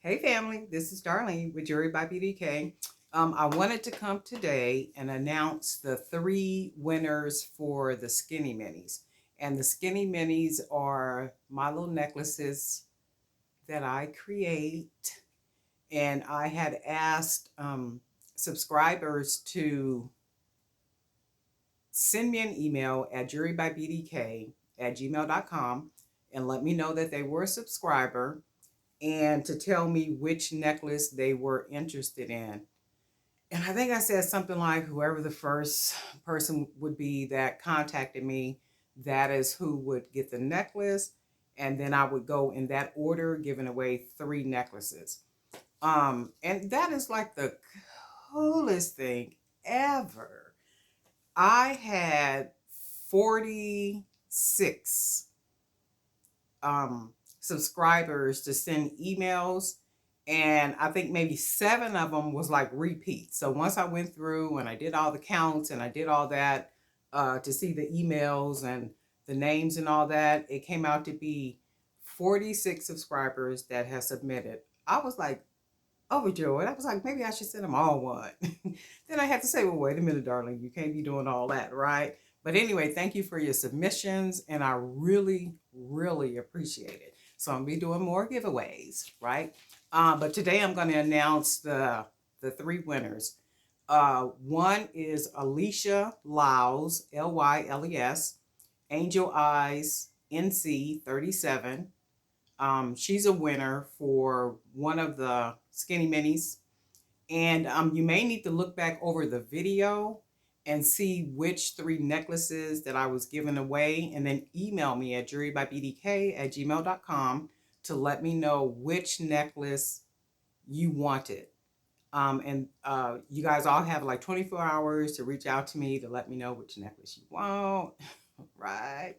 Hey family, this is Darlene with Jewelry by BDK. I wanted to come today and announce the three winners for the Skinny Minis. And the Skinny Minis are my little necklaces that I create. And I had asked subscribers to send me an email at jewelrybybdk@gmail.com and let me know that they were a subscriber and to tell me which necklace they were interested in. And I think I said something like, whoever the first person would be that contacted me, that is who would get the necklace. And then I would go in that order, giving away three necklaces. And that is like the coolest thing ever. I had 46 subscribers to send emails, and I think maybe 7 of them was like repeats. So once I went through and I did all the counts and I did all that to see the emails and the names and all that, it came out to be 46 subscribers that have submitted. I was like overjoyed. I was like, maybe I should send them all one. Then I had to say, well, wait a minute, darling, you can't be doing all that, right? But anyway, thank you for your submissions, and I really, really appreciate it. So I'm gonna be doing more giveaways, right? But today I'm going to announce the three winners. One is Alicia Lyles, Lyles, Angel Eyes, NC 37. She's a winner for one of the Skinny Minis. And you may need to look back over the video and see which three necklaces that I was giving away, and then email me at jewelrybybdk@gmail.com to let me know which necklace you wanted. And you guys all have like 24 hours to reach out to me to let me know which necklace you want, right?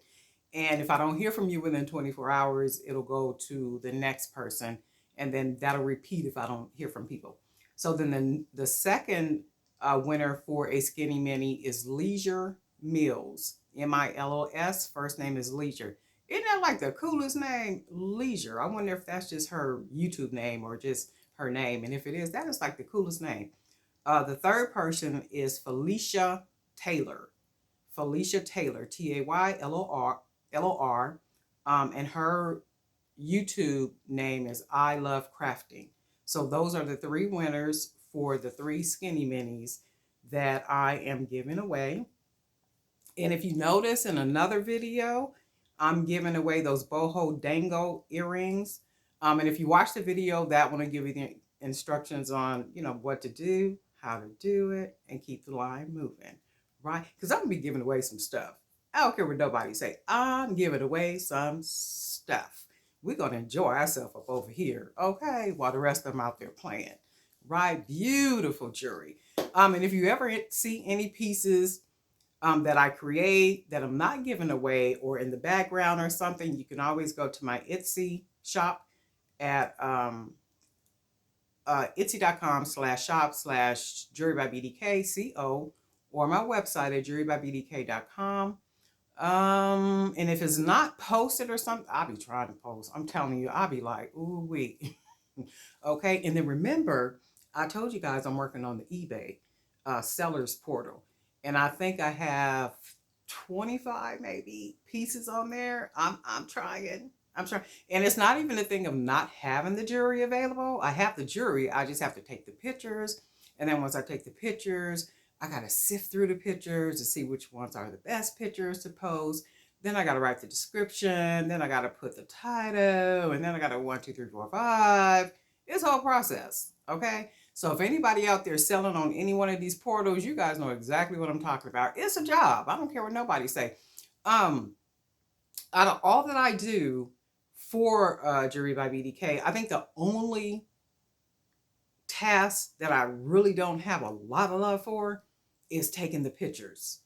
And if I don't hear from you within 24 hours, it'll go to the next person, and then that'll repeat if I don't hear from people. So then the second winner for a Skinny Mini is Leisure Mills, Milos. First name is Leisure. Isn't that like the coolest name, Leisure? I wonder if that's just her YouTube name or just her name. And if it is, that is like the coolest name. The third person is Felicia Taylor. Felicia Taylor, Taylor. And her YouTube name is I Love Crafting. So those are the three winners for the three Skinny Minis that I am giving away. And if you notice in another video, I'm giving away those boho dango earrings. And if you watch the video, that one will give you the instructions on, what to do, how to do it, and keep the line moving, right? Because I'm going to be giving away some stuff. I don't care what nobody say. I'm giving away some stuff. We're going to enjoy ourselves up over here, okay, while the rest of them out there playing, right? Beautiful jewelry. And if you ever see any pieces that I create that I'm not giving away or in the background or something, you can always go to my Etsy shop at etsy.com/shop/jewelrybybdk, or my website at jewelrybybdk.com. And if it's not posted or something, I'll be trying to post. I'm telling you, I'll be like, ooh, wee. Okay. And then remember, I told you guys I'm working on the eBay sellers portal. And I think I have 25 maybe pieces on there. I'm trying. And it's not even a thing of not having the jewelry available. I have the jewelry. I just have to take the pictures. And then once I take the pictures, I got to sift through the pictures to see which ones are the best pictures to post. Then I got to write the description. Then I got to put the title. And then I got to 1, 2, 3, 4, 5. It's a whole process. Okay. So if anybody out there selling on any one of these portals, you guys know exactly what I'm talking about. It's a job. I don't care what nobody say. Out of all that I do for Jewelry by BDK, I think the only task that I really don't have a lot of love for is taking the pictures.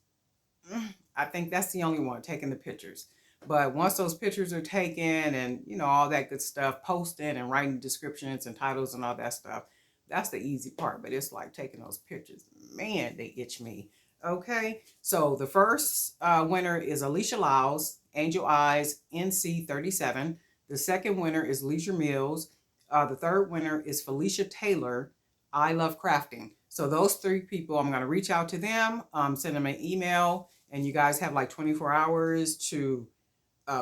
I think that's the only one, taking the pictures. But once those pictures are taken and, all that good stuff, posting and writing descriptions and titles and all that stuff, that's the easy part. But it's like taking those pictures. Man, they itch me. Okay. So the first winner is Alicia Lyles, Angel Eyes, NC 37. The second winner is Leisure Mills, The third winner is Felicia Taylor. I love crafting. So those 3 people, I'm going to reach out to them, send them an email, and you guys have like 24 hours to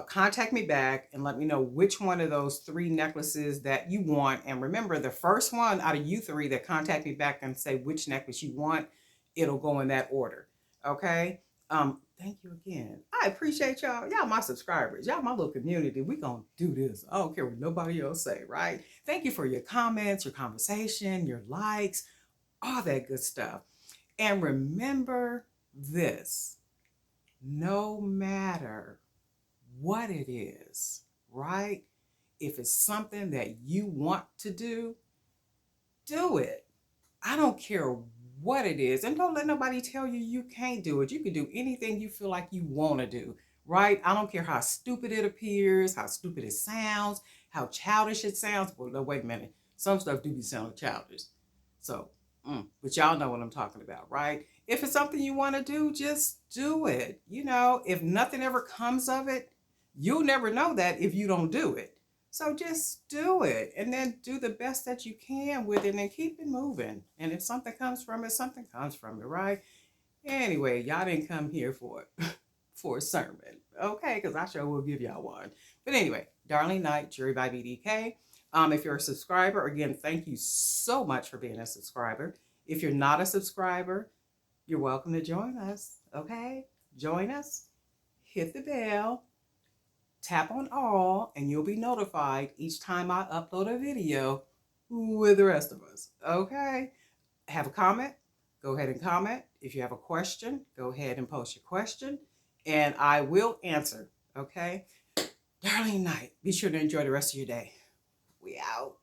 contact me back and let me know which one of those 3 necklaces that you want. And remember, the first one out of you 3 that contact me back and say which necklace you want, it'll go in that order. Okay. Thank you again. I appreciate y'all. Y'all my subscribers. Y'all my little community. We gonna do this. I don't care what nobody else say, right? Thank you for your comments, your conversation, your likes, all that good stuff. And remember this, no matter what it is, right? If it's something that you want to do it. I don't care what it is. And don't let nobody tell you you can't do it. You can do anything you feel like you want to do, right? I don't care how stupid it appears, how stupid it sounds, how childish it sounds. Well, no, wait a minute. Some stuff do be sounding childish. So, but y'all know what I'm talking about, right? If it's something you want to do, just do it. You know, if nothing ever comes of it, you'll never know that if you don't do it. So just do it and then do the best that you can with it and keep it moving. And if something comes from it, something comes from it, right? Anyway, y'all didn't come here for for a sermon, okay? Because I sure will give y'all one. But anyway, Darlene Knight, Jewelry by BDK. If you're a subscriber, again, thank you so much for being a subscriber. If you're not a subscriber, you're welcome to join us, okay? Join us, hit the bell, tap on all, and you'll be notified each time I upload a video with the rest of us, okay? Have a comment? Go ahead and comment. If you have a question, go ahead and post your question, and I will answer, okay? Darlene Knight, be sure to enjoy the rest of your day. We out.